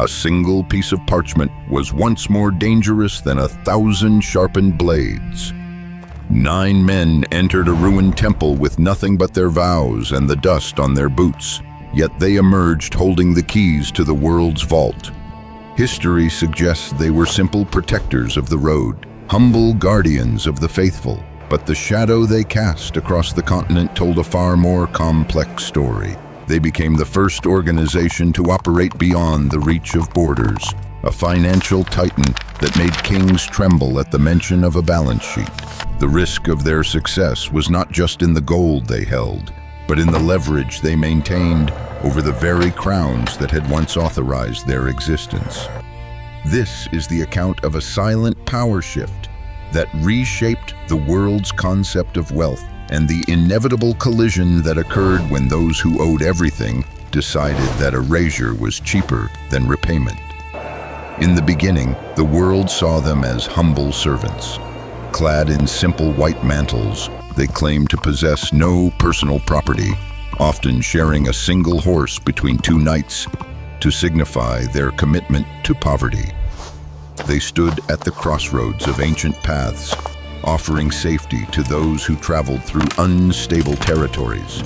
A single piece of parchment was once more dangerous than 1,000 sharpened blades. 9 men entered a ruined temple with nothing but their vows and the dust on their boots, yet they emerged holding the keys to the world's vault. History suggests they were simple protectors of the road, humble guardians of the faithful, but the shadow they cast across the continent told a far more complex story. They became the first organization to operate beyond the reach of borders, a financial titan that made kings tremble at the mention of a balance sheet. The risk of their success was not just in the gold they held, but in the leverage they maintained over the very crowns that had once authorized their existence. This is the account of a silent power shift that reshaped the world's concept of wealth and the inevitable collision that occurred when those who owed everything decided that erasure was cheaper than repayment. In the beginning, the world saw them as humble servants. Clad in simple white mantles, they claimed to possess no personal property, often sharing a single horse between 2 knights to signify their commitment to poverty. They stood at the crossroads of ancient paths, offering safety to those who traveled through unstable territories.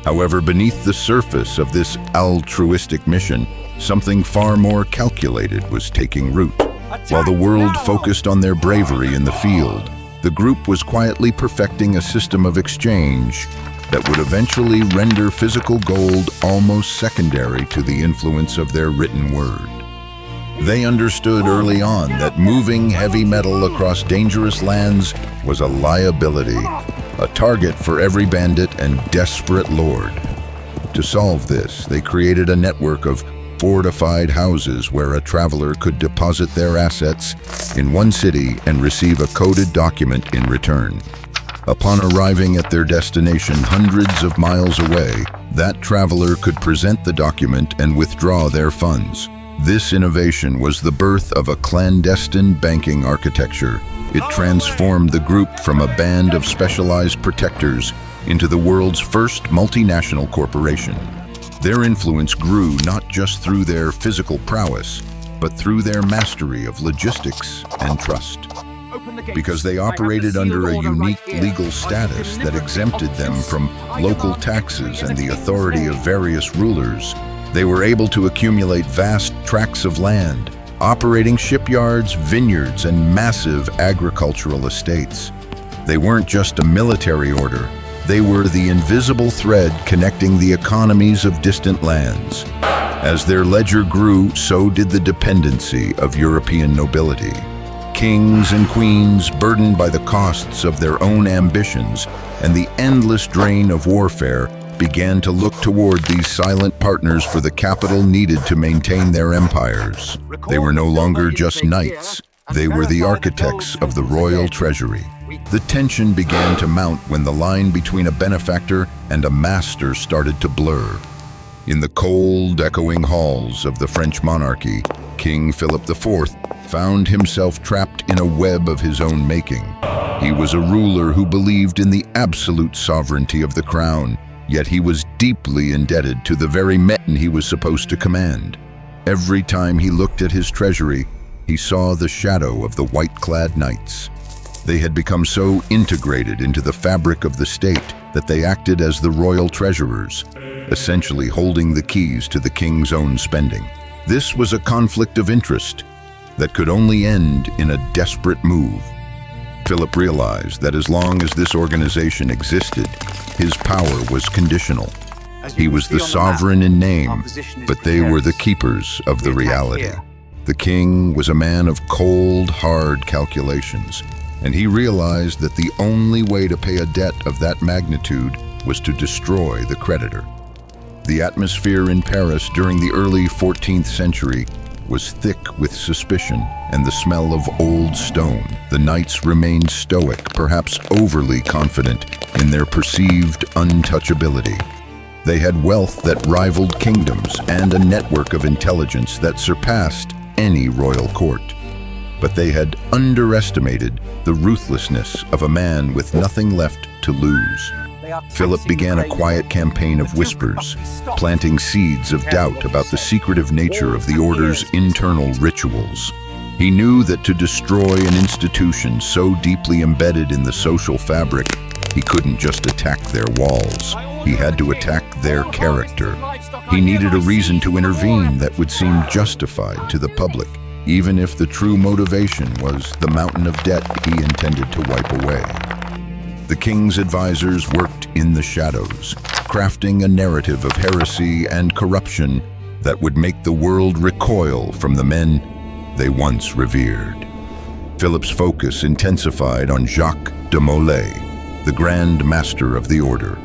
However, beneath the surface of this altruistic mission, something far more calculated was taking root. While the world focused on their bravery in the field, the group was quietly perfecting a system of exchange that would eventually render physical gold almost secondary to the influence of their written word. They understood early on that moving heavy metal across dangerous lands was a liability, a target for every bandit and desperate lord. To solve this, they created a network of fortified houses where a traveler could deposit their assets in one city and receive a coded document in return. Upon arriving at their destination hundreds of miles away, that traveler could present the document and withdraw their funds. This innovation was the birth of a clandestine banking architecture. It transformed the group from a band of specialized protectors into the world's first multinational corporation. Their influence grew not just through their physical prowess, but through their mastery of logistics and trust. Because they operated under a unique legal status that exempted them from local taxes and the authority of various rulers, they were able to accumulate vast tracts of land, operating shipyards, vineyards, and massive agricultural estates. They weren't just a military order, they were the invisible thread connecting the economies of distant lands. As their ledger grew, so did the dependency of European nobility. Kings and queens, burdened by the costs of their own ambitions and the endless drain of warfare, began to look toward these silent partners for the capital needed to maintain their empires. They were no longer just knights, they were the architects of the royal treasury. The tension began to mount when the line between a benefactor and a master started to blur. In the cold, echoing halls of the French monarchy, King Philip IV found himself trapped in a web of his own making. He was a ruler who believed in the absolute sovereignty of the crown, yet he was deeply indebted to the very men he was supposed to command. Every time he looked at his treasury, he saw the shadow of the white-clad knights. They had become so integrated into the fabric of the state that they acted as the royal treasurers, essentially holding the keys to the king's own spending. This was a conflict of interest that could only end in a desperate move. Philip realized that as long as this organization existed, his power was conditional. He was the sovereign in name, but they were the keepers of the reality. The king was a man of cold, hard calculations, and he realized that the only way to pay a debt of that magnitude was to destroy the creditor. The atmosphere in Paris during the early 14th century was thick with suspicion and the smell of old stone. The knights remained stoic, perhaps overly confident in their perceived untouchability. They had wealth that rivaled kingdoms and a network of intelligence that surpassed any royal court. But they had underestimated the ruthlessness of a man with nothing left to lose. Philip began a quiet campaign of whispers, planting seeds of doubt about the secretive nature of the order's internal rituals. He knew that to destroy an institution so deeply embedded in the social fabric, he couldn't just attack their walls. He had to attack their character. He needed a reason to intervene that would seem justified to the public, even if the true motivation was the mountain of debt he intended to wipe away. The king's advisors worked in the shadows, crafting a narrative of heresy and corruption that would make the world recoil from the men they once revered. Philip's focus intensified on Jacques de Molay, the Grand Master of the Order.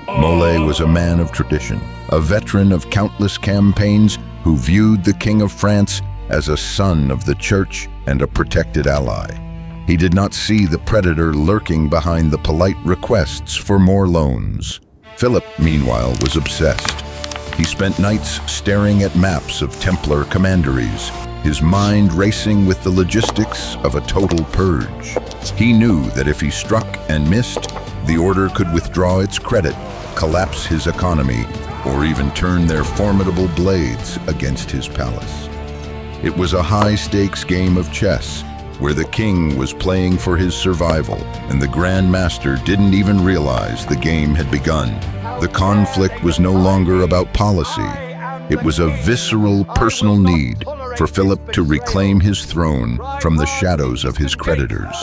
Molay was a man of tradition, a veteran of countless campaigns who viewed the King of France as a son of the Church and a protected ally. He did not see the predator lurking behind the polite requests for more loans. Philip, meanwhile, was obsessed. He spent nights staring at maps of Templar commanderies, his mind racing with the logistics of a total purge. He knew that if he struck and missed, the Order could withdraw its credit, collapse his economy, or even turn their formidable blades against his palace. It was a high-stakes game of chess, where the king was playing for his survival, and the Grand Master didn't even realize the game had begun. The conflict was no longer about policy. It was a visceral, personal need for Philip to reclaim his throne from the shadows of his creditors.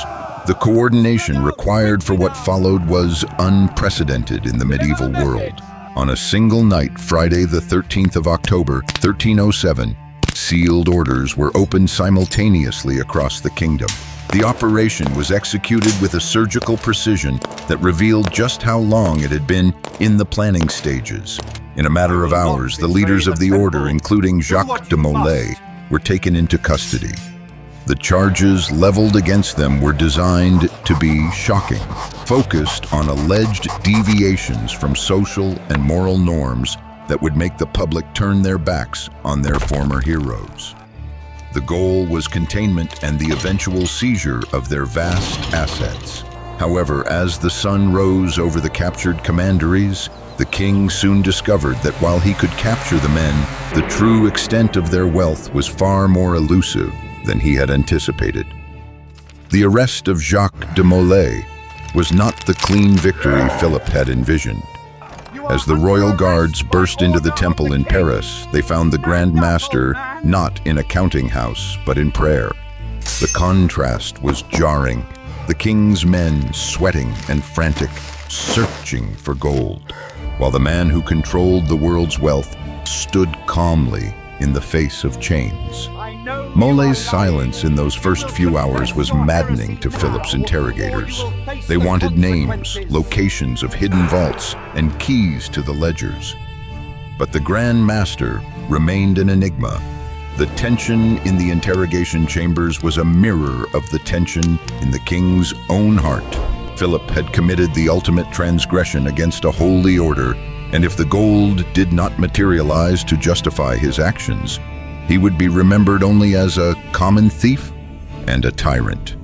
The coordination required for what followed was unprecedented in the medieval world. On a single night, Friday the 13th of October, 1307, sealed orders were opened simultaneously across the kingdom. The operation was executed with a surgical precision that revealed just how long it had been in the planning stages. In a matter of hours, the leaders of the order, including Jacques de Molay, were taken into custody. The charges leveled against them were designed to be shocking, focused on alleged deviations from social and moral norms that would make the public turn their backs on their former heroes. The goal was containment and the eventual seizure of their vast assets. However, as the sun rose over the captured commanderies, the king soon discovered that while he could capture the men, the true extent of their wealth was far more elusive than he had anticipated. The arrest of Jacques de Molay was not the clean victory Philip had envisioned. As the royal guards burst into the temple in Paris, they found the Grand Master not in a counting house, but in prayer. The contrast was jarring. The king's men sweating and frantic, searching for gold, while the man who controlled the world's wealth stood calmly in the face of chains. Molay's silence in those first few hours was maddening to Philip's interrogators. They wanted names, locations of hidden vaults, and keys to the ledgers. But the Grand Master remained an enigma. The tension in the interrogation chambers was a mirror of the tension in the king's own heart. Philip had committed the ultimate transgression against a holy order, and if the gold did not materialize to justify his actions, he would be remembered only as a common thief and a tyrant.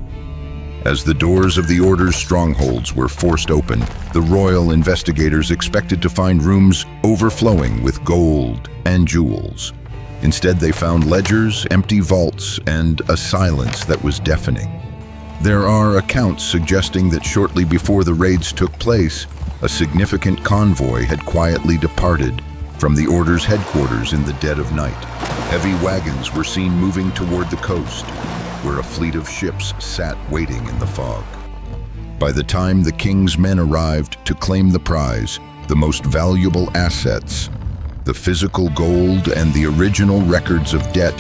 As the doors of the order's strongholds were forced open, the royal investigators expected to find rooms overflowing with gold and jewels. Instead, they found ledgers, empty vaults, and a silence that was deafening. There are accounts suggesting that shortly before the raids took place, a significant convoy had quietly departed from the order's headquarters in the dead of night. Heavy wagons were seen moving toward the coast, where a fleet of ships sat waiting in the fog. By the time the king's men arrived to claim the prize, the most valuable assets, the physical gold and the original records of debt,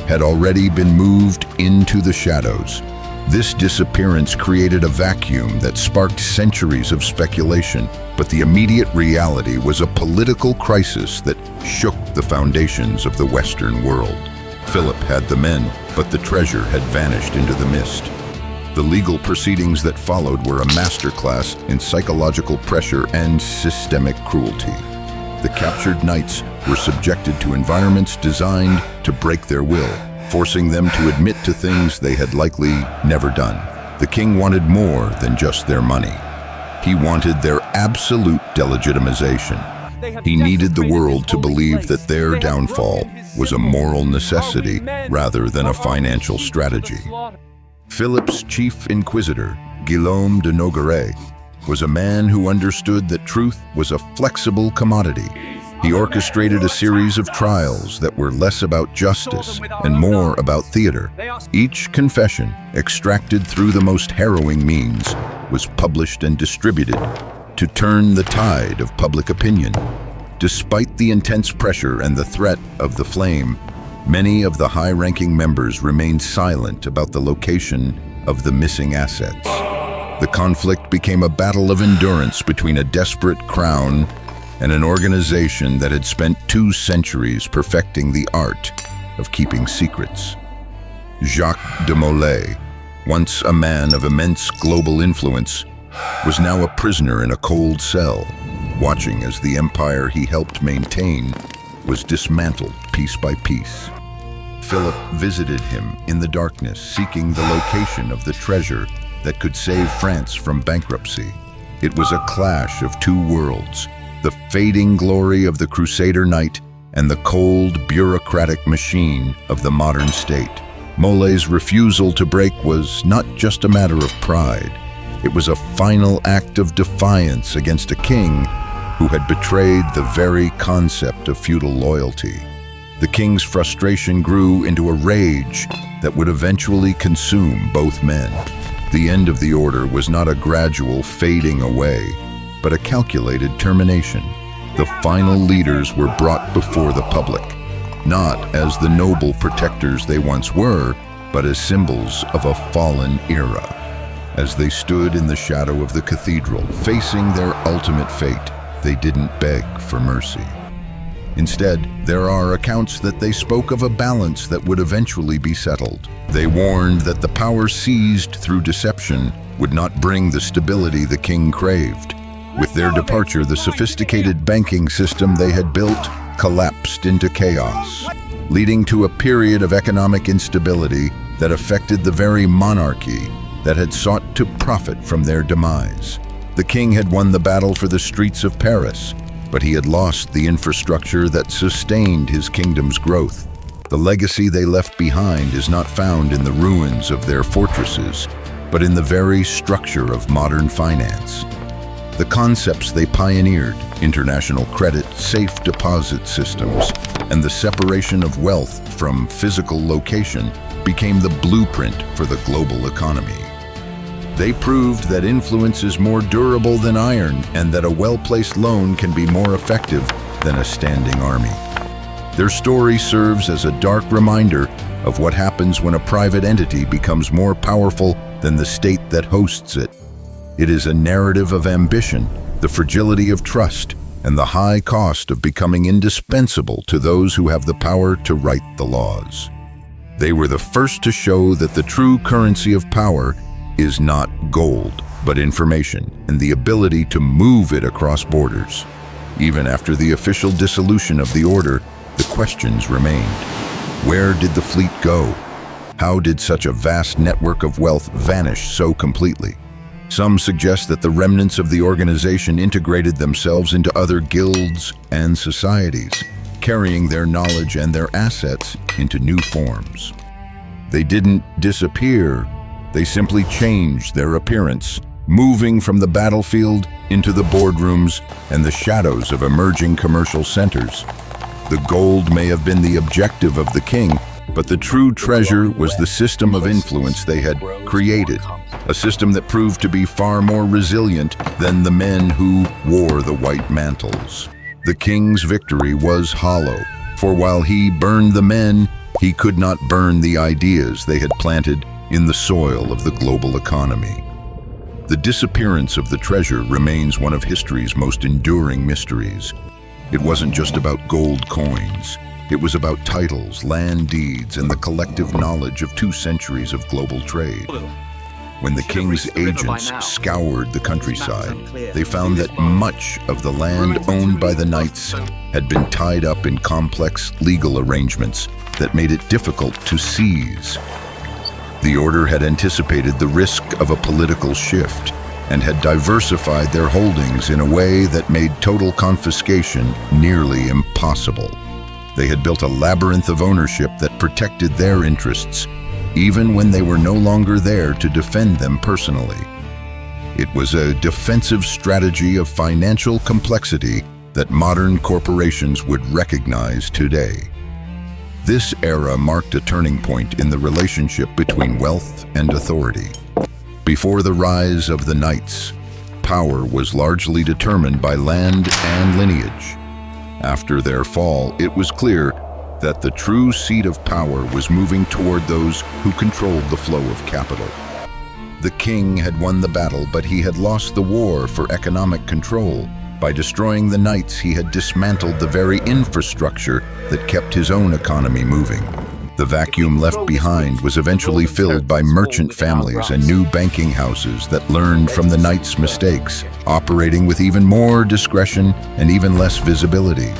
had already been moved into the shadows. This disappearance created a vacuum that sparked centuries of speculation, but the immediate reality was a political crisis that shook the foundations of the Western world. Philip had the men, but the treasure had vanished into the mist. The legal proceedings that followed were a masterclass in psychological pressure and systemic cruelty. The captured knights were subjected to environments designed to break their will, forcing them to admit to things they had likely never done. The king wanted more than just their money. He wanted their absolute delegitimization. He needed the world to believe that their downfall was a moral necessity rather than a financial strategy. Philip's chief inquisitor, Guillaume de Nogaret, was a man who understood that truth was a flexible commodity. He orchestrated a series of trials that were less about justice and more about theater. Each confession, extracted through the most harrowing means, was published and distributed to turn the tide of public opinion. Despite the intense pressure and the threat of the flame, many of the high-ranking members remained silent about the location of the missing assets. The conflict became a battle of endurance between a desperate crown and an organization that had spent 2 centuries perfecting the art of keeping secrets. Jacques de Molay, once a man of immense global influence, was now a prisoner in a cold cell, watching as the empire he helped maintain was dismantled piece by piece. Philip visited him in the darkness, seeking the location of the treasure that could save France from bankruptcy. It was a clash of 2 worlds, the fading glory of the Crusader knight and the cold, bureaucratic machine of the modern state. Molay's refusal to break was not just a matter of pride. It was a final act of defiance against a king who had betrayed the very concept of feudal loyalty. The king's frustration grew into a rage that would eventually consume both men. The end of the order was not a gradual fading away, but a calculated termination. The final leaders were brought before the public, not as the noble protectors they once were, but as symbols of a fallen era. As they stood in the shadow of the cathedral, facing their ultimate fate, they didn't beg for mercy. Instead, there are accounts that they spoke of a balance that would eventually be settled. They warned that the power seized through deception would not bring the stability the king craved. With their departure, the sophisticated banking system they had built collapsed into chaos, leading to a period of economic instability that affected the very monarchy that had sought to profit from their demise. The king had won the battle for the streets of Paris, but he had lost the infrastructure that sustained his kingdom's growth. The legacy they left behind is not found in the ruins of their fortresses, but in the very structure of modern finance. The concepts they pioneered, international credit, safe deposit systems, and the separation of wealth from physical location, became the blueprint for the global economy. They proved that influence is more durable than iron and that a well-placed loan can be more effective than a standing army. Their story serves as a dark reminder of what happens when a private entity becomes more powerful than the state that hosts it. It is a narrative of ambition, the fragility of trust, and the high cost of becoming indispensable to those who have the power to write the laws. They were the first to show that the true currency of power is not gold, but information and the ability to move it across borders. Even after the official dissolution of the order, the questions remained. Where did the fleet go? How did such a vast network of wealth vanish so completely? Some suggest that the remnants of the organization integrated themselves into other guilds and societies, carrying their knowledge and their assets into new forms. They didn't disappear, they simply changed their appearance, moving from the battlefield into the boardrooms and the shadows of emerging commercial centers. The gold may have been the objective of the king, but the true treasure was the system of influence they had created, a system that proved to be far more resilient than the men who wore the white mantles. The king's victory was hollow, for while he burned the men, he could not burn the ideas they had planted in the soil of the global economy. The disappearance of the treasure remains one of history's most enduring mysteries. It wasn't just about gold coins. It was about titles, land deeds, and the collective knowledge of 2 centuries of global trade. When the king's agents scoured the countryside, they found that much of the land owned by the knights had been tied up in complex legal arrangements that made it difficult to seize. The order had anticipated the risk of a political shift, and had diversified their holdings in a way that made total confiscation nearly impossible. They had built a labyrinth of ownership that protected their interests, even when they were no longer there to defend them personally. It was a defensive strategy of financial complexity that modern corporations would recognize today. This era marked a turning point in the relationship between wealth and authority. Before the rise of the Knights, power was largely determined by land and lineage. After their fall, it was clear that the true seat of power was moving toward those who controlled the flow of capital. The king had won the battle, but he had lost the war for economic control. By destroying the Knights, he had dismantled the very infrastructure that kept his own economy moving. The vacuum left behind was eventually filled by merchant families and new banking houses that learned from the Knights' mistakes, operating with even more discretion and even less visibility.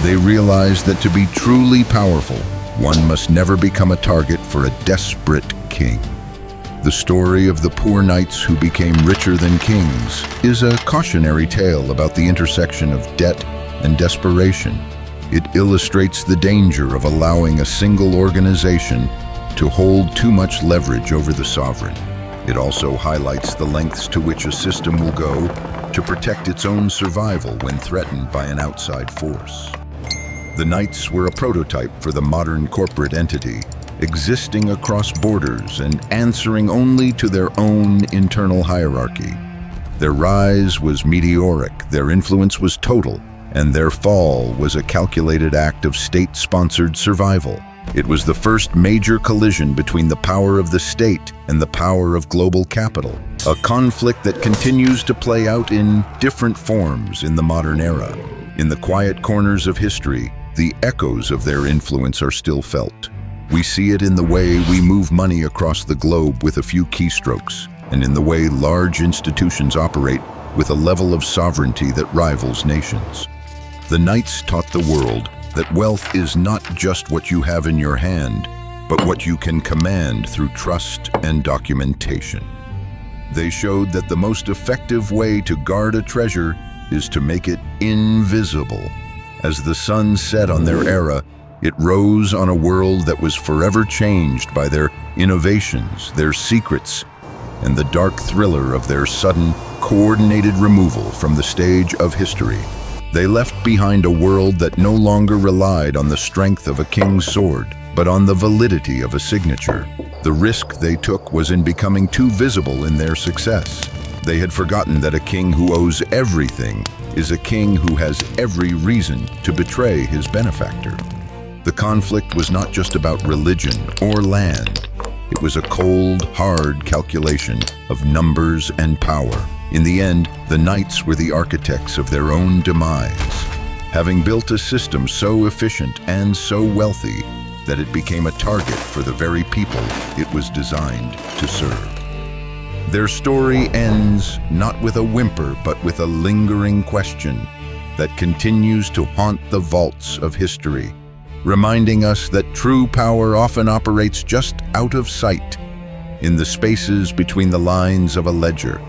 They realized that to be truly powerful, one must never become a target for a desperate king. The story of the poor knights who became richer than kings is a cautionary tale about the intersection of debt and desperation. It illustrates the danger of allowing a single organization to hold too much leverage over the sovereign. It also highlights the lengths to which a system will go to protect its own survival when threatened by an outside force. The Knights were a prototype for the modern corporate entity, existing across borders and answering only to their own internal hierarchy. Their rise was meteoric, their influence was total, and their fall was a calculated act of state-sponsored survival. It was the first major collision between the power of the state and the power of global capital, a conflict that continues to play out in different forms in the modern era. In the quiet corners of history, the echoes of their influence are still felt. We see it in the way we move money across the globe with a few keystrokes, and in the way large institutions operate with a level of sovereignty that rivals nations. The Knights taught the world that wealth is not just what you have in your hand, but what you can command through trust and documentation. They showed that the most effective way to guard a treasure is to make it invisible. As the sun set on their era, it rose on a world that was forever changed by their innovations, their secrets, and the dark thriller of their sudden, coordinated removal from the stage of history. They left behind a world that no longer relied on the strength of a king's sword, but on the validity of a signature. The risk they took was in becoming too visible in their success. They had forgotten that a king who owes everything is a king who has every reason to betray his benefactor. The conflict was not just about religion or land. It was a cold, hard calculation of numbers and power. In the end, the Knights were the architects of their own demise, having built a system so efficient and so wealthy that it became a target for the very people it was designed to serve. Their story ends not with a whimper, but with a lingering question that continues to haunt the vaults of history, reminding us that true power often operates just out of sight, in the spaces between the lines of a ledger.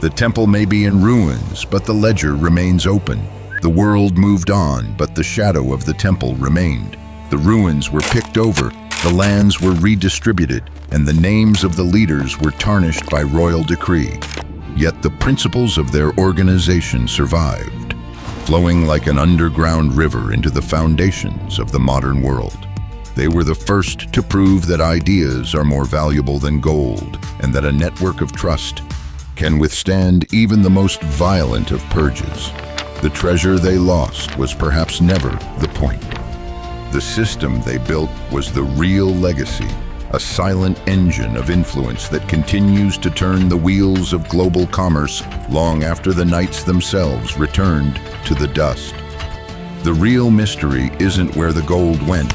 The temple may be in ruins, but the ledger remains open. The world moved on, but the shadow of the temple remained. The ruins were picked over, the lands were redistributed, and the names of the leaders were tarnished by royal decree. Yet the principles of their organization survived, flowing like an underground river into the foundations of the modern world. They were the first to prove that ideas are more valuable than gold, and that a network of trust can withstand even the most violent of purges. The treasure they lost was perhaps never the point. The system they built was the real legacy, a silent engine of influence that continues to turn the wheels of global commerce long after the Knights themselves returned to the dust. The real mystery isn't where the gold went,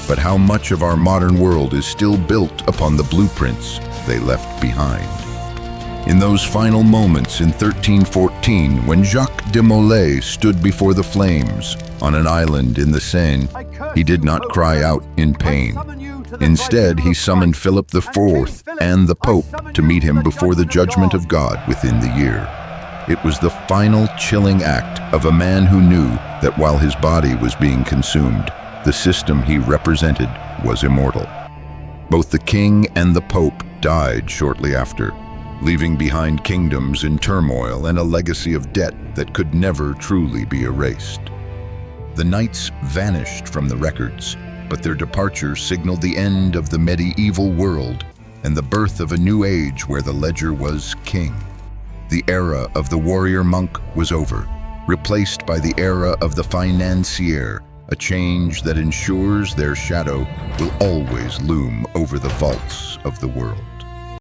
but how much of our modern world is still built upon the blueprints they left behind. In those final moments in 1314, when Jacques de Molay stood before the flames on an island in the Seine, he did not cry out in pain. Instead, he summoned Philip IV, and the Pope to meet him before the judgment of God within the year. It was the final chilling act of a man who knew that while his body was being consumed, the system he represented was immortal. Both the king and the Pope died shortly after, leaving behind kingdoms in turmoil and a legacy of debt that could never truly be erased. The knights vanished from the records, but their departure signaled the end of the medieval world and the birth of a new age where the ledger was king. The era of the warrior monk was over, replaced by the era of the financier, a change that ensures their shadow will always loom over the vaults of the world.